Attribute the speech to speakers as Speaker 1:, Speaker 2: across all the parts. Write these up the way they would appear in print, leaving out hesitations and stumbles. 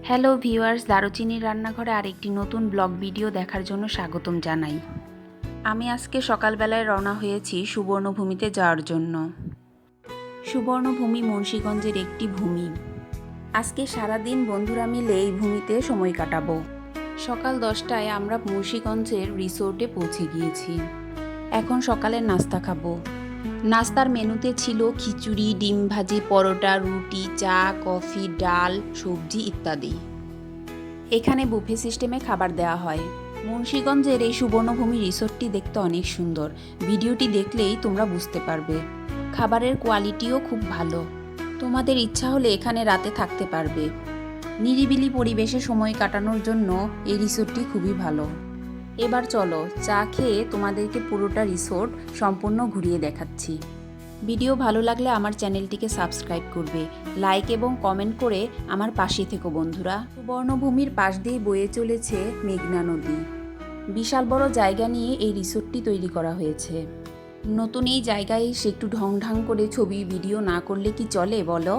Speaker 1: Hello viewers, দারুচিনির রান্নাঘরে আরেকটি নতুন ব্লগ ভিডিও দেখার জন্য স্বাগতম জানাই। আমি আজকে সকালবেলায় রওনা হয়েছি সুবর্ণভূমিতে যাওয়ার জন্য। সুবর্ণভূমি মুন্সিগঞ্জের একটি ভূমি। আজকে সারাদিন বন্ধুরা মিলে এই ভূমিতে সময় কাটাবো। সকাল 10টায় আমরা মুন্সিগঞ্জের রিসোর্টে পৌঁছে গিয়েছি। এখন সকালের নাস্তা খাবো। নাস্তার মেনুতে ছিল খিচুড়ি, ডিম ভাজি, পরোটা, রুটি, চা, কফি, ডাল, সবজি ইত্যাদি। এখানে বুফে সিস্টেমে খাবার দেওয়া হয়। মুন্সিগঞ্জের এই সুবর্ণভূমি রিসোর্টটি দেখতে অনেক সুন্দর। ভিডিওটি দেখলেই তোমরা বুঝতে পারবে। খাবারের কোয়ালিটিও খুব ভালো। তোমাদের ইচ্ছা হলে এখানে রাতে থাকতে পারবে। নিরিবিলি পরিবেশে সময় কাটানোর জন্য এই রিসোর্টটি খুবই ভালো। এবার চলো চা খেয়ে তোমাদেরকে পুরোটা রিসোর্ট সম্পূর্ণ ঘুরিয়ে দেখাচ্ছি। ভিডিও ভালো লাগলে আমার চ্যানেলটিকে সাবস্ক্রাইব করবে, লাইক এবং কমেন্ট করে আমার পাশে থেকো বন্ধুরা। সুবর্ণভূমির পাশ দিয়ে বয়ে চলেছে মেঘনা নদী। বিশাল বড় জায়গা নিয়ে এই রিসোর্টটি তৈরি করা হয়েছে। নতুন এই জায়গায় এসে একটু ঢং করে ছবি ভিডিও না করলে কি চলে বলো?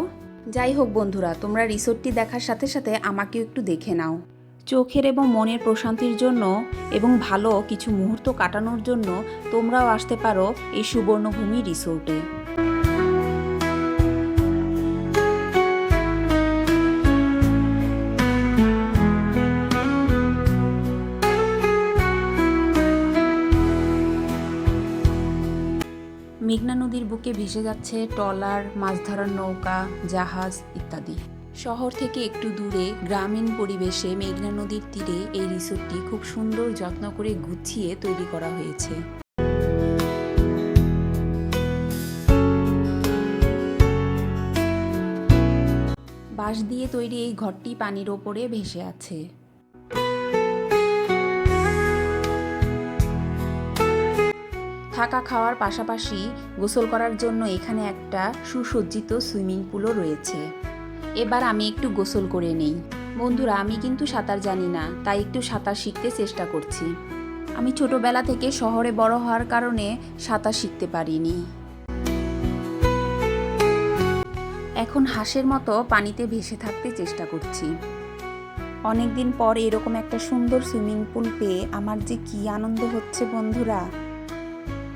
Speaker 1: যাই হোক বন্ধুরা, তোমরা রিসোর্টটি দেখার সাথে সাথে আমাকেও একটু দেখে নাও। চোখের এবং মনের প্রশান্তির জন্য এবং ভালো কিছু মুহূর্ত কাটানোর জন্য তোমরাও আসতে পারো এই সুবর্ণভূমি রিসোর্টে। মেঘনা নদীর বুকে ভেসে যাচ্ছে ট্রলার, মাছ ধরার নৌকা, জাহাজ ইত্যাদি। শহর থেকে একটু দূরে গ্রামীণ পরিবেশে মেঘনা নদীর তীরে এই রিসোর্টটি খুব সুন্দর যত্ন করে গুছিয়ে তৈরি করা হয়েছে। বাঁশ দিয়ে তৈরি এই ঘরটি পানির ওপরে ভেসে আছে। থাকা খাওয়ার পাশাপাশি গোসল করার জন্য এখানে একটা সুসজ্জিত সুইমিং পুলও রয়েছে। এবার আমি একটু গোসল করে নেই। বন্ধুরা, আমি কিন্তু সাঁতার জানি না, তাই একটু সাঁতার শিখতে চেষ্টা করছি। আমি ছোটবেলা থেকে শহরে বড় হওয়ার কারণে সাঁতার শিখতে পারিনি। এখন হাঁসের মতো পানিতে ভেসে থাকতে চেষ্টা করছি। অনেকদিন পর এরকম একটা সুন্দর সুইমিং পুল পেয়ে আমার যে কি আনন্দ হচ্ছে বন্ধুরা,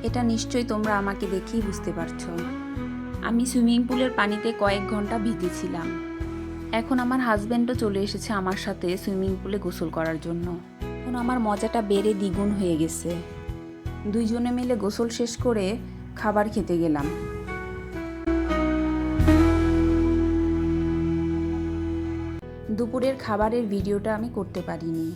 Speaker 1: এটা নিশ্চয়ই তোমরা আমাকে দেখেই বুঝতে পারছো। আমি সুইমিং পুলের পানিতে কয়েক ঘন্টা ভিজেছিলাম। এখন আমার হাজব্যান্ডও চলে এসেছে আমার সাথে সুইমিং পুলে গোসল করার জন্য। এখন আমার মজাটা বেড়ে দ্বিগুণ হয়ে গেছে। দুইজনে মিলে গোসল শেষ করে খাবার খেতে গেলাম। দুপুরের খাবারের ভিডিওটা আমি করতে পারিনি।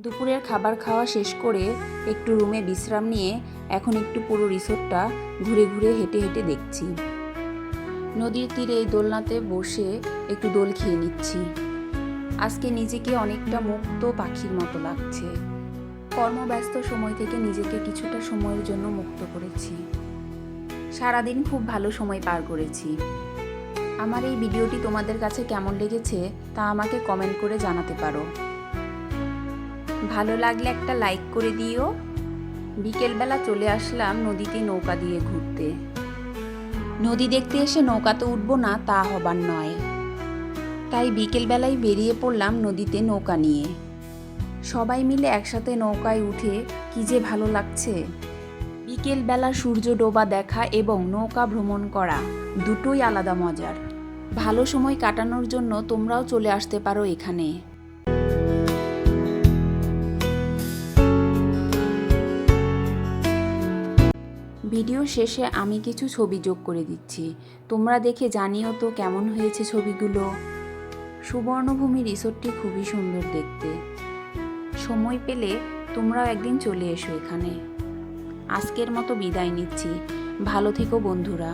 Speaker 1: দুপুরের খাবার খাওয়া শেষ করে একটু রুমে বিশ্রাম নিয়ে এখন একটু পুরো রিসোর্টটা ঘুরে ঘুরে হেঁটে হেঁটে দেখছি। নদীর তীরে এই দোলনাতে বসে একটু দোল খেয়ে নিচ্ছি। আজকে নিজেকে অনেকটা মুক্ত পাখির মতো লাগছে। কর্মব্যস্ত সময় থেকে নিজেকে কিছুটা সময়ের জন্য মুক্ত করেছি। সারাদিন খুব ভালো সময় পার করেছি। আমার এই ভিডিওটি তোমাদের কাছে কেমন লেগেছে তা আমাকে কমেন্ট করে জানাতে পারো। ভালো লাগলে একটা লাইক করে দিও। বিকেলবেলা চলে আসলাম নদীতে নৌকা দিয়ে ঘুরতে। নদী দেখতে এসে নৌকাতে উঠবো না তা হবার নয়, তাই বিকেলবেলায় বেরিয়ে পড়লাম নদীতে নৌকা নিয়ে। সবাই মিলে একসাথে নৌকায় উঠে কি যে ভালো লাগছে। বিকেলবেলা সূর্য ডোবা দেখা এবং নৌকা ভ্রমণ করা দুটোই আলাদা মজার। ভালো সময় কাটানোর জন্য তোমরাও চলে আসতে পারো এখানে। ভিডিও শেষে আমি কিছু ছবি যোগ করে দিচ্ছি, তোমরা দেখে জানিও তো কেমন হয়েছে ছবিগুলো। সুবর্ণভূমি রিসোর্টটি খুবই সুন্দর দেখতে। সময় পেলে তোমরাও একদিন চলে এসো এখানে। আজকের মতো বিদায় নিচ্ছি। ভালো থেকো বন্ধুরা।